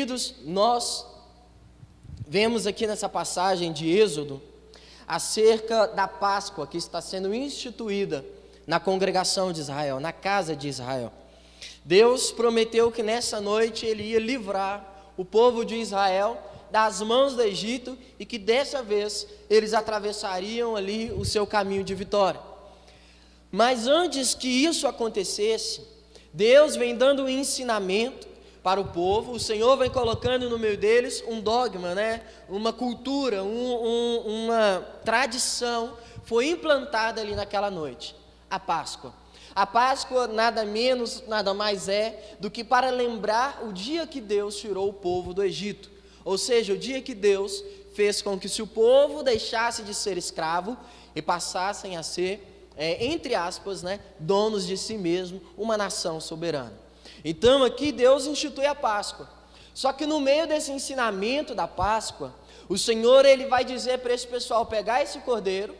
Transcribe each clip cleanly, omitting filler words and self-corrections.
Queridos, nós vemos aqui nessa passagem de Êxodo acerca da Páscoa que está sendo instituída na congregação de Israel, na casa de Israel. Deus prometeu que nessa noite Ele ia livrar o povo de Israel das mãos do Egito e que dessa vez eles atravessariam ali o seu caminho de vitória. Mas antes que isso acontecesse, Deus vem dando um ensinamento para o povo. O Senhor vem colocando no meio deles um dogma, uma cultura, uma tradição foi implantada ali naquela noite, a Páscoa. A Páscoa nada menos, nada mais é do que para lembrar o dia que Deus tirou o povo do Egito, ou seja, o dia que Deus fez com que, se o povo deixasse de ser escravo e passassem a ser, entre aspas, donos de si mesmo, uma nação soberana. Então aqui Deus institui a Páscoa. Só que no meio desse ensinamento da Páscoa, o Senhor Ele vai dizer para esse pessoal pegar esse cordeiro,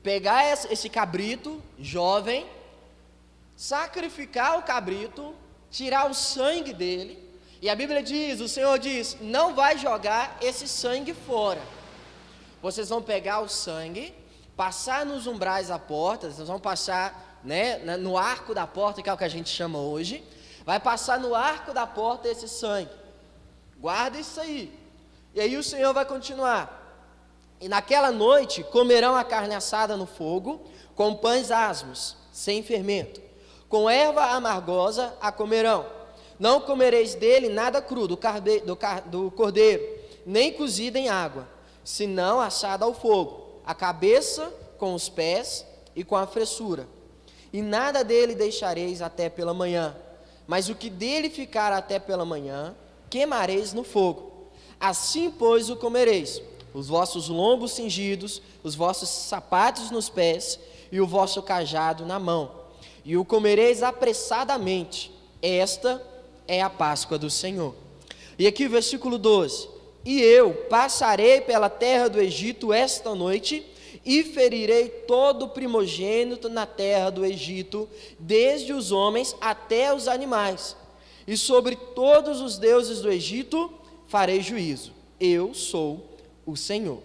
pegar esse cabrito jovem, sacrificar o cabrito, tirar o sangue dele, e a Bíblia diz, o Senhor diz, não vai jogar esse sangue fora. Vocês vão pegar o sangue, passar nos umbrais da porta, vocês vão passar no arco da porta, que é o que a gente chama hoje, vai passar no arco da porta esse sangue. Guarda isso aí. E aí o Senhor vai continuar. E naquela noite comerão a carne assada no fogo, com pães asmos, sem fermento. Com erva amargosa a comerão. Não comereis dele nada cru do cordeiro, nem cozido em água, senão assado ao fogo, a cabeça com os pés e com a fressura. E nada dele deixareis até pela manhã, mas o que dele ficar até pela manhã, queimareis no fogo. Assim, pois, o comereis, os vossos lombos cingidos, os vossos sapatos nos pés e o vosso cajado na mão. E o comereis apressadamente. Esta é a Páscoa do Senhor. E aqui versículo 12. E eu passarei pela terra do Egito esta noite, e ferirei todo o primogênito na terra do Egito, desde os homens até os animais. E sobre todos os deuses do Egito farei juízo. Eu sou o Senhor.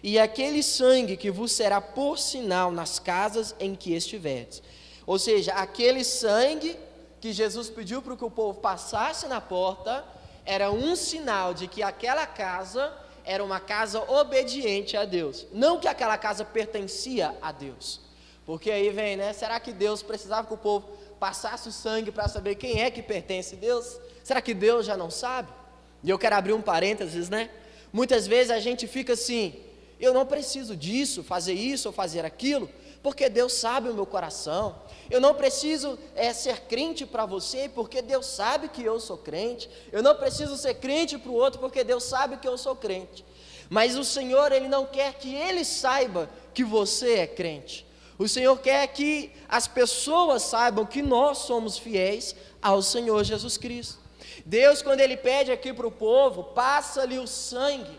E aquele sangue que vos será por sinal nas casas em que estiverdes. Ou seja, aquele sangue que Jesus pediu para que o povo passasse na porta, era um sinal de que aquela casa era uma casa obediente a Deus, não que aquela casa pertencia a Deus, porque aí vem, será que Deus precisava que o povo passasse o sangue para saber quem é que pertence a Deus? Será que Deus já não sabe? E eu quero abrir um parênteses, muitas vezes a gente fica assim, eu não preciso disso, fazer isso ou fazer aquilo, porque Deus sabe o meu coração. Eu não preciso ser crente para você, porque Deus sabe que eu sou crente. Eu não preciso ser crente para o outro, porque Deus sabe que eu sou crente. Mas o Senhor, Ele não quer que Ele saiba que você é crente. O Senhor quer que as pessoas saibam que nós somos fiéis ao Senhor Jesus Cristo. Deus, quando Ele pede aqui para o povo, passa-lhe o sangue,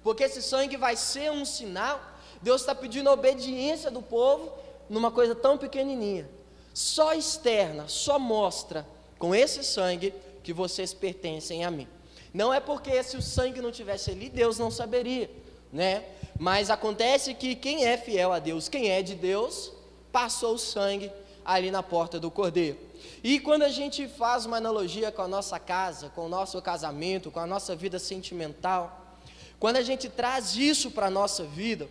porque esse sangue vai ser um sinal. Deus está pedindo a obediência do povo numa coisa tão pequenininha. Só externa, só mostra com esse sangue que vocês pertencem a mim. Não é porque se o sangue não tivesse ali, Deus não saberia, Mas acontece que quem é fiel a Deus, quem é de Deus, passou o sangue ali na porta do cordeiro. E quando a gente faz uma analogia com a nossa casa, com o nosso casamento, com a nossa vida sentimental, quando a gente traz isso para a nossa vida,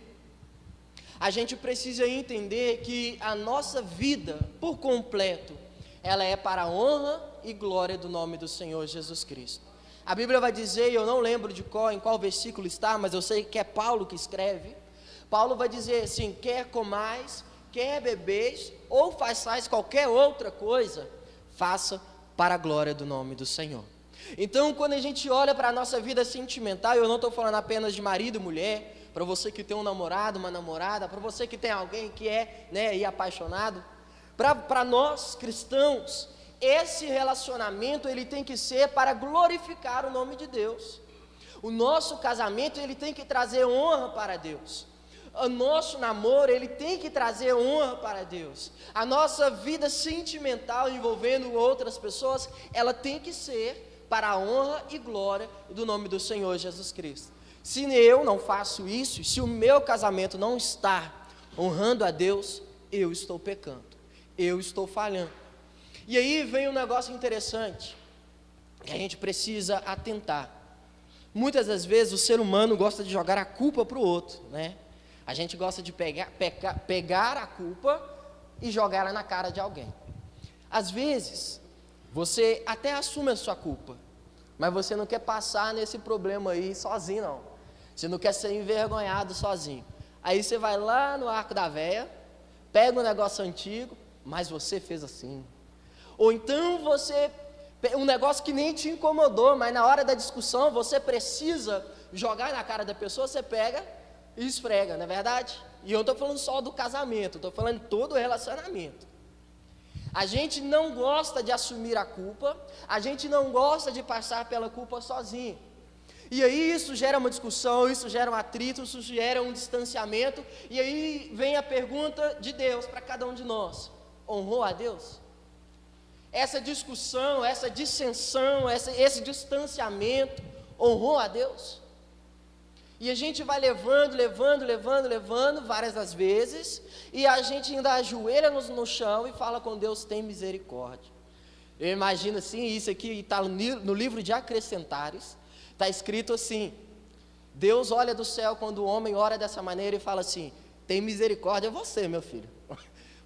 a gente precisa entender que a nossa vida, por completo, ela é para a honra e glória do nome do Senhor Jesus Cristo. A Bíblia vai dizer, eu não lembro em qual versículo está, mas eu sei que é Paulo que escreve. Paulo vai dizer assim, quer comais, quer bebeis, ou façais qualquer outra coisa, faça para a glória do nome do Senhor. Então, quando a gente olha para a nossa vida sentimental, eu não estou falando apenas de marido e mulher, para você que tem um namorado, uma namorada, para você que tem alguém que é apaixonado, para nós cristãos, esse relacionamento ele tem que ser para glorificar o nome de Deus. O nosso casamento ele tem que trazer honra para Deus. O nosso namoro ele tem que trazer honra para Deus. A nossa vida sentimental envolvendo outras pessoas, ela tem que ser para a honra e glória do nome do Senhor Jesus Cristo. Se eu não faço isso, se o meu casamento não está honrando a Deus, eu estou pecando, eu estou falhando. E aí vem um negócio interessante, que a gente precisa atentar. Muitas das vezes o ser humano gosta de jogar a culpa para o outro, né? A gente gosta de pegar a culpa e jogar ela na cara de alguém. Às vezes, você até assume a sua culpa, mas você não quer passar nesse problema aí sozinho, não. Você não quer ser envergonhado sozinho. Aí você vai lá no arco da véia, pega um negócio antigo, mas você fez assim. Ou então você, um negócio que nem te incomodou, mas na hora da discussão você precisa jogar na cara da pessoa, você pega e esfrega, não é verdade? E eu não estou falando só do casamento, estou falando de todo o relacionamento. A gente não gosta de assumir a culpa, a gente não gosta de passar pela culpa sozinho. E aí isso gera uma discussão, isso gera um atrito, isso gera um distanciamento, e aí vem a pergunta de Deus para cada um de nós: honrou a Deus? Essa discussão, essa dissensão, esse distanciamento, honrou a Deus? E a gente vai levando várias das vezes, e a gente ainda ajoelha no chão e fala com Deus: tem misericórdia. Eu imagino assim, isso aqui está no livro de Acrescentares, está escrito assim: Deus olha do céu quando o homem ora dessa maneira e fala assim: tem misericórdia você, meu filho,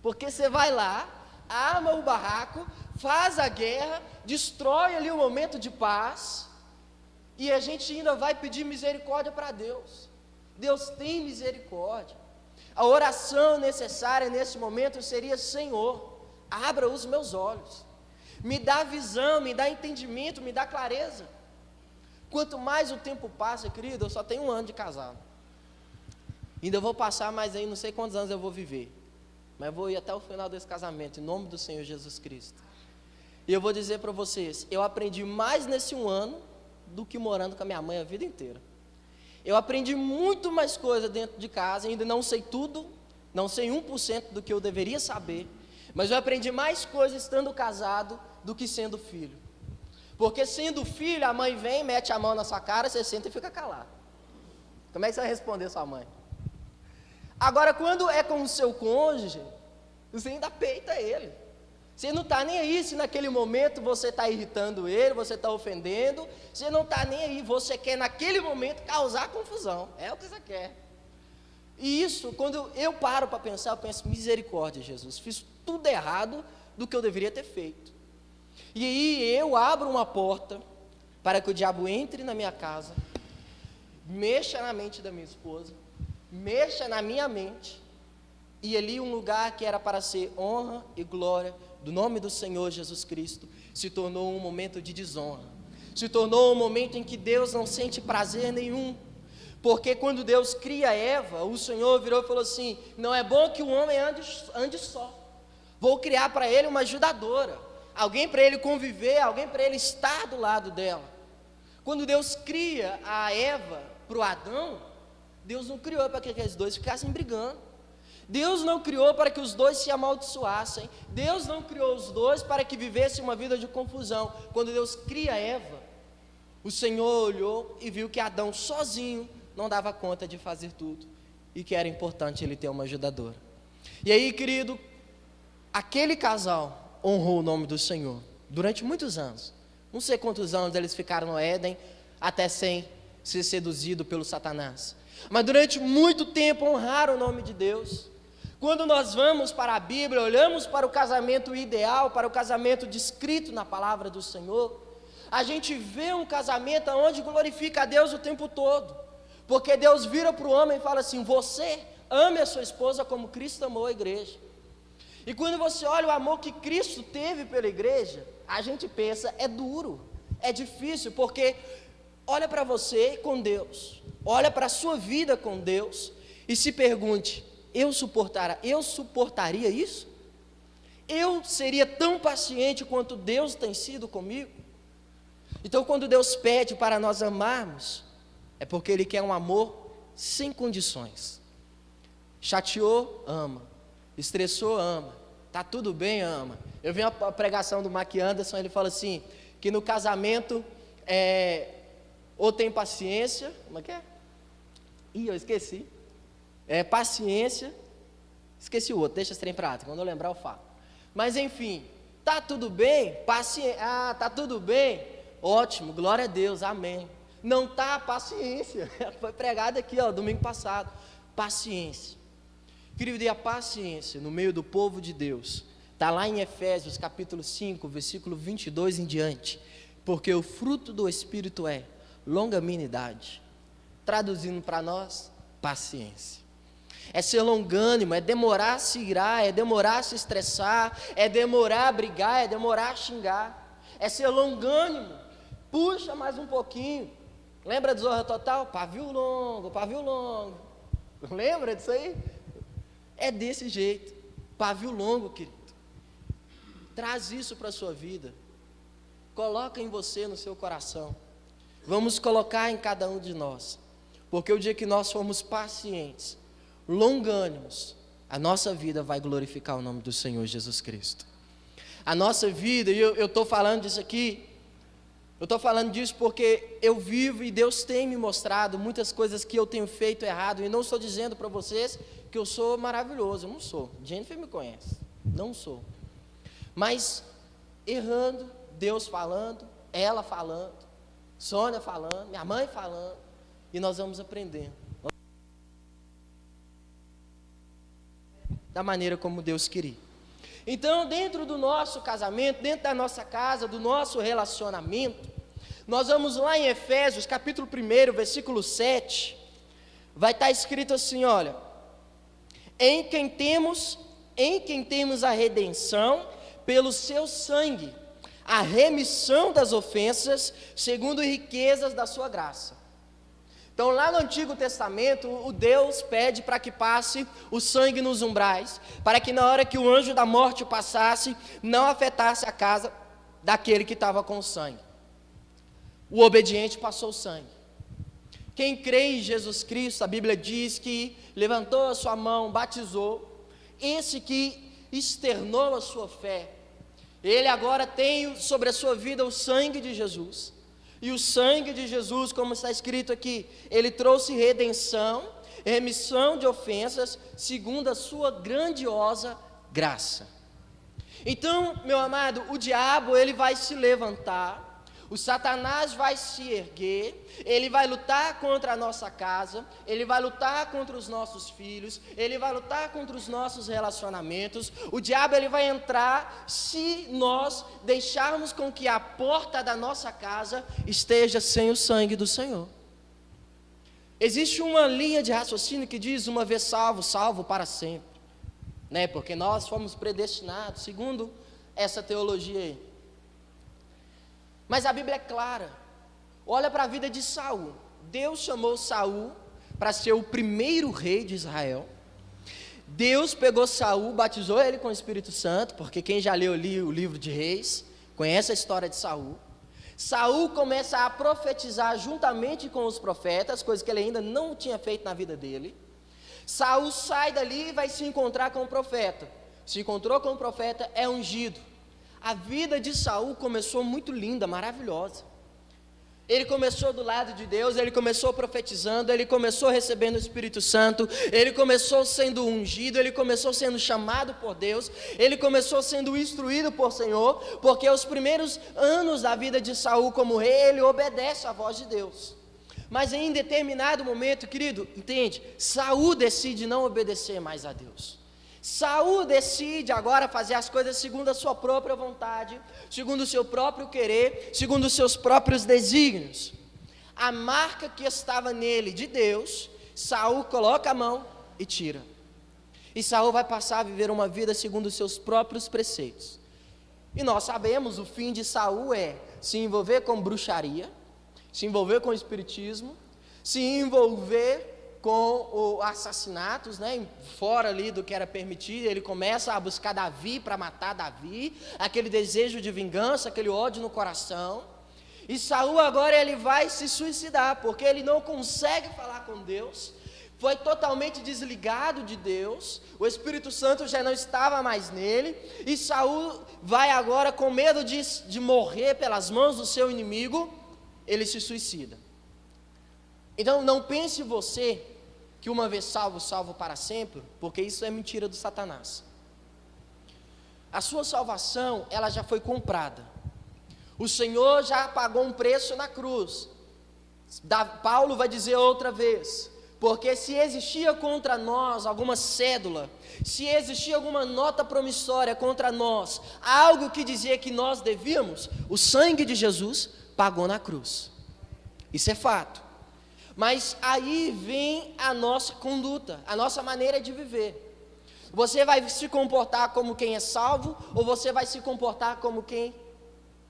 porque você vai lá, arma o barraco, faz a guerra, destrói ali o momento de paz, e a gente ainda vai pedir misericórdia para Deus. Deus tem misericórdia. A oração necessária nesse momento seria: Senhor, abra os meus olhos, me dá visão, me dá entendimento, me dá clareza. Quanto mais o tempo passa, querido, eu só tenho 1 ano de casado, ainda vou passar mais aí, não sei quantos anos eu vou viver, mas vou ir até o final desse casamento, em nome do Senhor Jesus Cristo. E eu vou dizer para vocês, eu aprendi mais nesse 1 ano do que morando com a minha mãe a vida inteira. Eu aprendi muito mais coisa dentro de casa, ainda não sei tudo, não sei 1% do que eu deveria saber, mas eu aprendi mais coisas estando casado do que sendo filho. Porque sendo filho, a mãe vem, mete a mão na sua cara, você senta e fica calado. Como é que você vai responder sua mãe? Agora, quando é com o seu cônjuge, você ainda peita ele. Você não está nem aí se naquele momento você está irritando ele, você está ofendendo, você não está nem aí, você quer naquele momento causar confusão, é o que você quer. E isso, quando eu paro para pensar, eu penso: misericórdia, Jesus, fiz tudo errado do que eu deveria ter feito. E aí eu abro uma porta para que o diabo entre na minha casa, mexa na mente da minha esposa, mexa na minha mente, e ali um lugar que era para ser honra e glória do nome do Senhor Jesus Cristo, se tornou um momento de desonra, se tornou um momento em que Deus não sente prazer nenhum, porque quando Deus cria Eva, o Senhor virou e falou assim: não é bom que o homem ande só, vou criar para ele uma ajudadora, alguém para ele conviver, alguém para ele estar do lado dela. Quando Deus cria a Eva para o Adão, Deus não criou para que aqueles dois ficassem brigando, Deus não criou para que os dois se amaldiçoassem, Deus não criou os dois para que vivessem uma vida de confusão. Quando Deus cria Eva, o Senhor olhou e viu que Adão sozinho não dava conta de fazer tudo, e que era importante ele ter uma ajudadora. E aí, querido, aquele casal honrou o nome do Senhor durante muitos anos. Não sei quantos anos eles ficaram no Éden, até sem ser seduzido pelo Satanás, mas durante muito tempo honraram o nome de Deus. Quando nós vamos para a Bíblia, olhamos para o casamento ideal, para o casamento descrito na palavra do Senhor, a gente vê um casamento onde glorifica a Deus o tempo todo, porque Deus vira para o homem e fala assim: você ame a sua esposa como Cristo amou a igreja. E quando você olha o amor que Cristo teve pela igreja, a gente pensa: é duro, é difícil, porque olha para você com Deus, olha para a sua vida com Deus e se pergunte: eu suportaria isso? Eu seria tão paciente quanto Deus tem sido comigo? Então, quando Deus pede para nós amarmos, é porque Ele quer um amor sem condições. Chateou, ama. Estressou, ama. Tá tudo bem, ama. Eu vi uma pregação do Mark Anderson, ele fala assim, que no casamento ou tem paciência, como é que é? Eu esqueci. Paciência, esqueci o outro, deixa esse trem pra lá, quando eu lembrar eu falo. Mas enfim, tá tudo bem? Tá tudo bem? Ótimo, glória a Deus, amém. Não tá, paciência, foi pregado aqui, domingo passado, paciência. Querido, e a paciência no meio do povo de Deus, está lá em Efésios capítulo 5, versículo 22 em diante, porque o fruto do Espírito é longanimidade, traduzindo para nós, paciência. É ser longânimo, é demorar a se irar, é demorar a se estressar, é demorar a brigar, é demorar a xingar, é ser longânimo, puxa mais um pouquinho. Lembra do Zorra Total? Pavio longo, lembra disso aí? É desse jeito, pavio longo, querido. Traz isso para a sua vida, coloca em você, no seu coração. Vamos colocar em cada um de nós, porque o dia que nós formos pacientes, longânimos, a nossa vida vai glorificar o nome do Senhor Jesus Cristo. A nossa vida, e eu estou falando disso aqui, eu estou falando disso porque eu vivo e Deus tem me mostrado muitas coisas que eu tenho feito errado, e não estou dizendo para vocês que eu sou maravilhoso, eu não sou. Jennifer me conhece, não sou. Mas errando, Deus falando, ela falando, Sônia falando, minha mãe falando, e nós vamos aprendendo da maneira como Deus queria. Então, dentro do nosso casamento, dentro da nossa casa, do nosso relacionamento, nós vamos lá em Efésios, capítulo 1, versículo 7, vai estar escrito assim, olha: em quem temos a redenção pelo seu sangue, a remissão das ofensas, segundo riquezas da sua graça. Então, lá no Antigo Testamento, o Deus pede para que passe o sangue nos umbrais, para que na hora que o anjo da morte passasse, não afetasse a casa daquele que estava com o sangue. O obediente passou o sangue. Quem crê em Jesus Cristo, a Bíblia diz que levantou a sua mão, batizou, esse que externou a sua fé, ele agora tem sobre a sua vida o sangue de Jesus. E o sangue de Jesus, como está escrito aqui, ele trouxe redenção, remissão de ofensas, segundo a sua grandiosa graça. Então, meu amado, o diabo, ele vai se levantar, o Satanás vai se erguer, ele vai lutar contra a nossa casa, ele vai lutar contra os nossos filhos, ele vai lutar contra os nossos relacionamentos. O diabo, ele vai entrar se nós deixarmos com que a porta da nossa casa esteja sem o sangue do Senhor. Existe uma linha de raciocínio que diz: uma vez salvo, salvo para sempre, né? Porque nós fomos predestinados, segundo essa teologia aí. Mas a Bíblia é clara. Olha para a vida de Saul. Deus chamou Saul para ser o primeiro rei de Israel. Deus pegou Saul, batizou ele com o Espírito Santo, porque quem já leu ali o livro de Reis, conhece a história de Saul. Saul começa a profetizar juntamente com os profetas, coisa que ele ainda não tinha feito na vida dele. Saul sai dali e vai se encontrar com o profeta. Se encontrou com o profeta, é ungido. A vida de Saul começou muito linda, maravilhosa. Ele começou do lado de Deus, ele começou profetizando, ele começou recebendo o Espírito Santo, ele começou sendo ungido, ele começou sendo chamado por Deus, ele começou sendo instruído por Senhor, porque os primeiros anos da vida de Saul como rei, ele obedece à voz de Deus. Mas em determinado momento, querido, entende? Saul decide não obedecer mais a Deus. Saul decide agora fazer as coisas segundo a sua própria vontade, segundo o seu próprio querer, segundo os seus próprios desígnios. A marca que estava nele de Deus, Saul coloca a mão e tira. E Saul vai passar a viver uma vida segundo os seus próprios preceitos. E nós sabemos, o fim de Saul é se envolver com bruxaria, se envolver com espiritismo, se envolver com assassinatos, né, fora ali do que era permitido. Ele começa a buscar Davi para matar Davi, aquele desejo de vingança, aquele ódio no coração. E Saul agora ele vai se suicidar, porque ele não consegue falar com Deus, foi totalmente desligado de Deus, o Espírito Santo já não estava mais nele, e Saul vai agora com medo de morrer pelas mãos do seu inimigo, ele se suicida. Então não pense você que uma vez salvo, salvo para sempre, porque isso é mentira do Satanás. A sua salvação, ela já foi comprada. O Senhor já pagou um preço na cruz. Paulo vai dizer outra vez, porque se existia contra nós alguma cédula, se existia alguma nota promissória contra nós, algo que dizia que nós devíamos, o sangue de Jesus pagou na cruz. Isso é fato. Mas aí vem a nossa conduta, a nossa maneira de viver. Você vai se comportar como quem é salvo, ou você vai se comportar como quem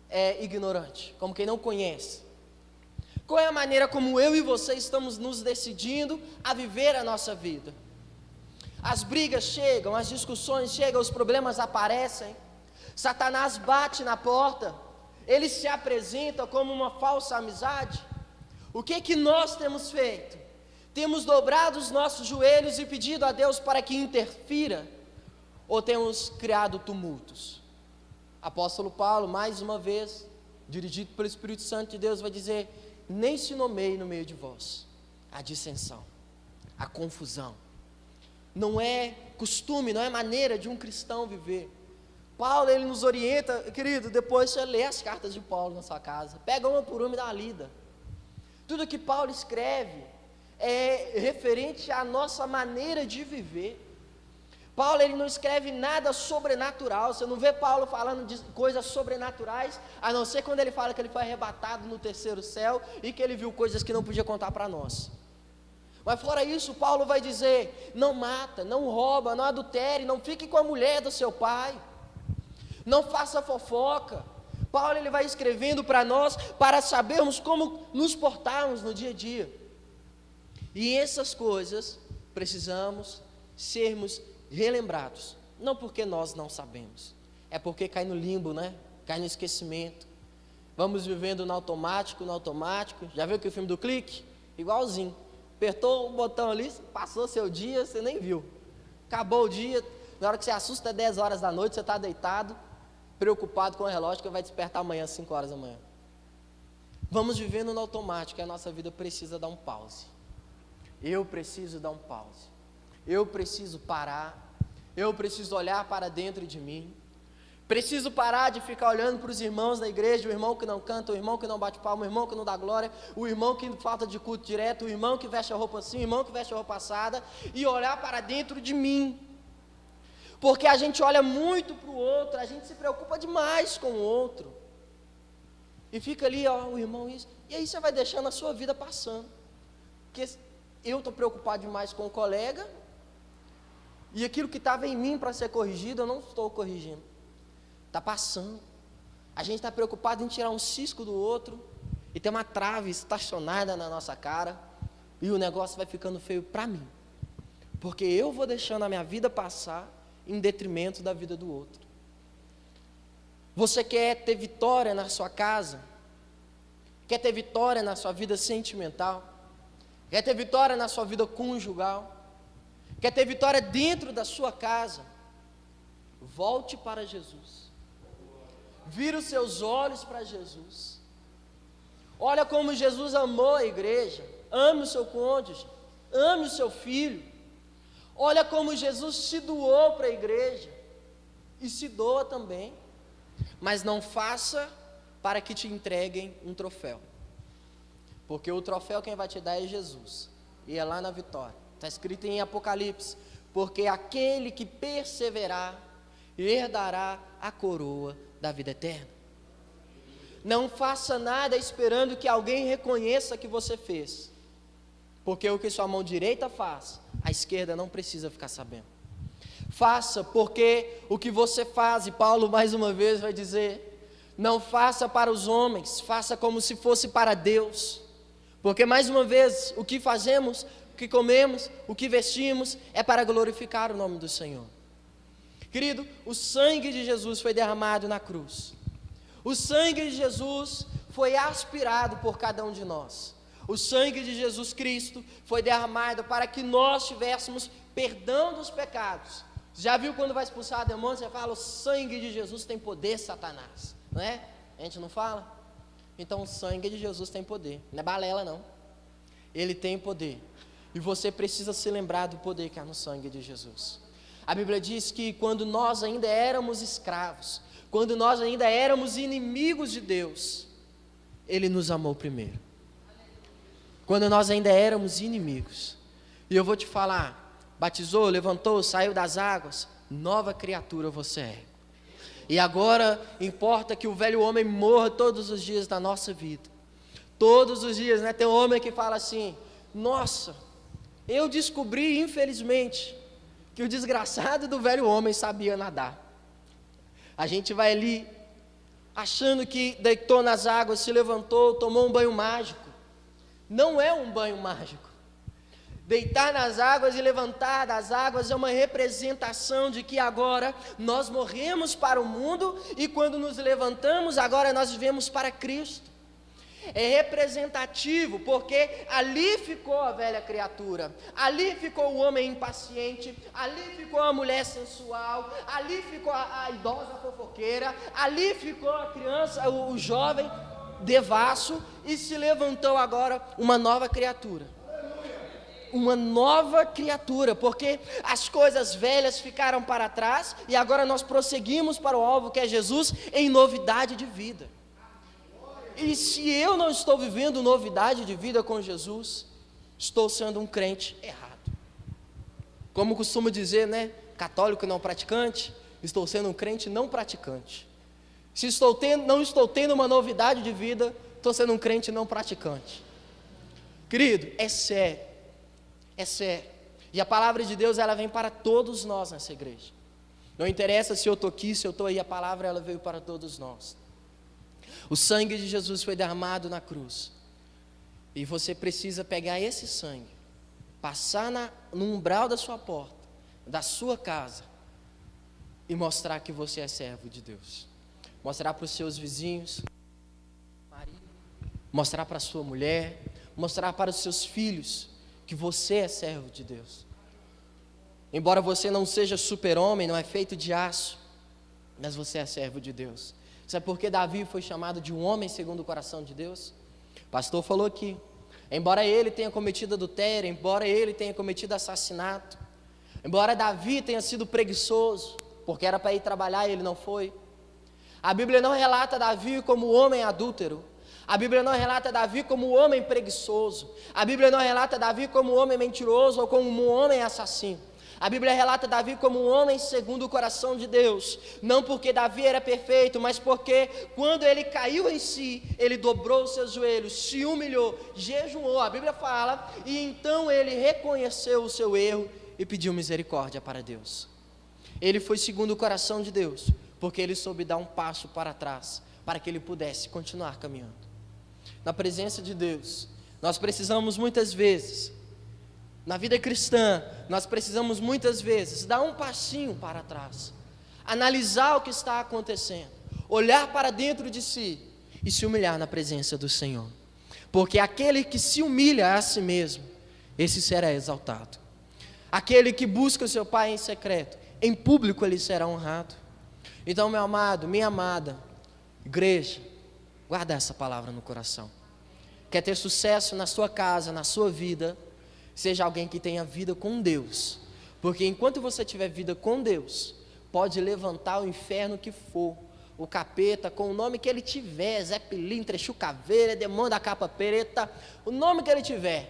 é ignorante, como quem não conhece? Qual é a maneira como eu e você estamos nos decidindo a viver a nossa vida? As brigas chegam, as discussões chegam, os problemas aparecem, Satanás bate na porta, ele se apresenta como uma falsa amizade. O que nós temos feito? Temos dobrado os nossos joelhos e pedido a Deus para que interfira? Ou temos criado tumultos? Apóstolo Paulo, mais uma vez, dirigido pelo Espírito Santo de Deus, vai dizer: nem se nomeie no meio de vós a dissensão, a confusão. Não é costume, não é maneira de um cristão viver. Paulo, ele nos orienta, querido, depois você lê as cartas de Paulo na sua casa, pega uma por uma e dá uma lida. Tudo que Paulo escreve é referente à nossa maneira de viver. Paulo, ele não escreve nada sobrenatural. Você não vê Paulo falando de coisas sobrenaturais, a não ser quando ele fala que ele foi arrebatado no terceiro céu e que ele viu coisas que não podia contar para nós. Mas fora isso, Paulo vai dizer: não mata, não rouba, não adultere, não fique com a mulher do seu pai, não faça fofoca. Paulo, ele vai escrevendo para nós, para sabermos como nos portarmos no dia a dia. E essas coisas, precisamos sermos relembrados, não porque nós não sabemos, é porque cai no limbo, né? Cai no esquecimento. Vamos vivendo no automático, já viu que o filme do clique? Igualzinho, apertou o botão ali, passou seu dia, você nem viu, acabou o dia, na hora que você assusta, 10 horas da noite, você está deitado, preocupado com o relógio que vai despertar amanhã às 5 horas da manhã. Vamos vivendo no automático, e a nossa vida precisa dar um pause. Eu preciso dar um pause, eu preciso parar, eu preciso olhar para dentro de mim, preciso parar de ficar olhando para os irmãos da igreja, o irmão que não canta, o irmão que não bate palma, o irmão que não dá glória, o irmão que falta de culto direto, o irmão que veste a roupa assim, o irmão que veste a roupa assada, e olhar para dentro de mim, porque a gente olha muito para o outro, a gente se preocupa demais com o outro, e fica ali, ó, o irmão isso, e aí você vai deixando a sua vida passando, porque eu estou preocupado demais com o colega, e aquilo que estava em mim para ser corrigido, eu não estou corrigindo, está passando. A gente está preocupado em tirar um cisco do outro, e tem uma trave estacionada na nossa cara, e o negócio vai ficando feio para mim, porque eu vou deixando a minha vida passar, em detrimento da vida do outro. Você quer ter vitória na sua casa? Quer ter vitória na sua vida sentimental? Quer ter vitória na sua vida conjugal? Quer ter vitória dentro da sua casa? Volte para Jesus. Vira os seus olhos para Jesus. Olha como Jesus amou a igreja. Ame o seu cônjuge. Ame o seu filho. Olha como Jesus se doou para a igreja. E se doa também. Mas não faça para que te entreguem um troféu. Porque o troféu quem vai te dar é Jesus. E é lá na vitória. Está escrito em Apocalipse: porque aquele que perseverar herdará a coroa da vida eterna. Não faça nada esperando que alguém reconheça que você fez, porque o que sua mão direita faz, a esquerda não precisa ficar sabendo. Faça porque o que você faz, e Paulo mais uma vez vai dizer, não faça para os homens, faça como se fosse para Deus, porque mais uma vez o que fazemos, o que comemos, o que vestimos é para glorificar o nome do Senhor. Querido, o sangue de Jesus foi derramado na cruz, o sangue de Jesus foi aspirado por cada um de nós, o sangue de Jesus Cristo foi derramado para que nós tivéssemos perdão dos pecados. Já viu quando vai expulsar demônio, você fala, o sangue de Jesus tem poder, Satanás, não é? A gente não fala? Então o sangue de Jesus tem poder, não é balela não. Ele tem poder. E você precisa se lembrar do poder que há no sangue de Jesus. A Bíblia diz que quando nós ainda éramos escravos, quando nós ainda éramos inimigos de Deus, Ele nos amou primeiro. Quando nós ainda éramos inimigos. E eu vou te falar, batizou, levantou, saiu das águas, nova criatura você é. E agora importa que o velho homem morra todos os dias da nossa vida. Todos os dias, né? Tem um homem que fala assim: nossa, eu descobri, infelizmente, que o desgraçado do velho homem sabia nadar. A gente vai ali, achando que deitou nas águas, se levantou, tomou um banho mágico. Não é um banho mágico. Deitar nas águas e levantar das águas é uma representação de que agora nós morremos para o mundo e quando nos levantamos, agora nós vivemos para Cristo. É representativo porque ali ficou a velha criatura, ali ficou o homem impaciente, ali ficou a mulher sensual, ali ficou a idosa fofoqueira, ali ficou a criança, o jovem devasso, e se levantou agora uma nova criatura. Uma nova criatura, porque as coisas velhas ficaram para trás e agora nós prosseguimos para o alvo que é Jesus em novidade de vida. E se eu não estou vivendo novidade de vida com Jesus, estou sendo um crente errado. Como costumo dizer, né? Católico não praticante, estou sendo um crente não praticante. Se não estou tendo uma novidade de vida, estou sendo um crente não praticante. Querido, é sério. É sério. E a palavra de Deus, ela vem para todos nós nessa igreja. Não interessa se eu estou aqui, se eu estou aí, a palavra ela veio para todos nós. O sangue de Jesus foi derramado na cruz. E você precisa pegar esse sangue, passar no umbral da sua porta, da sua casa, e mostrar que você é servo de Deus. Mostrar para os seus vizinhos, mostrar para a sua mulher, mostrar para os seus filhos, que você é servo de Deus. Embora você não seja super-homem, não é feito de aço, mas você é servo de Deus. Sabe por que Davi foi chamado de um homem segundo o coração de Deus? O pastor falou aqui, embora ele tenha cometido adultério, embora ele tenha cometido assassinato, embora Davi tenha sido preguiçoso, porque era para ir trabalhar e ele não foi, a Bíblia não relata Davi como homem adúltero. A Bíblia não relata Davi como um homem preguiçoso. A Bíblia não relata Davi como um homem mentiroso ou como um homem assassino. A Bíblia relata Davi como um homem segundo o coração de Deus. Não porque Davi era perfeito, mas porque quando ele caiu em si, ele dobrou os seus joelhos, se humilhou, jejuou. A Bíblia fala, e então ele reconheceu o seu erro e pediu misericórdia para Deus. Ele foi segundo o coração de Deus, porque ele soube dar um passo para trás, para que ele pudesse continuar caminhando. Na presença de Deus, nós precisamos muitas vezes, na vida cristã, nós precisamos muitas vezes dar um passinho para trás, analisar o que está acontecendo, olhar para dentro de si e se humilhar na presença do Senhor, porque aquele que se humilha a si mesmo, esse será exaltado. Aquele que busca o seu Pai em secreto, em público ele será honrado. Então, meu amado, minha amada, igreja, guarda essa palavra no coração. Quer ter sucesso na sua casa, na sua vida, seja alguém que tenha vida com Deus. Porque enquanto você tiver vida com Deus, pode levantar o inferno que for, o capeta, com o nome que ele tiver, Zé Pilintra, Chucaveira, demônio da capa preta, o nome que ele tiver,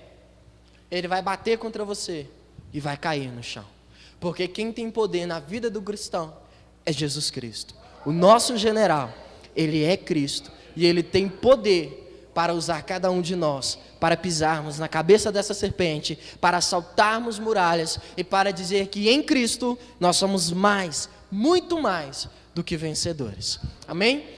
ele vai bater contra você e vai cair no chão. Porque quem tem poder na vida do cristão é Jesus Cristo. O nosso general, ele é Cristo. E ele tem poder para usar cada um de nós, para pisarmos na cabeça dessa serpente, para saltarmos muralhas e para dizer que em Cristo nós somos mais, muito mais do que vencedores. Amém?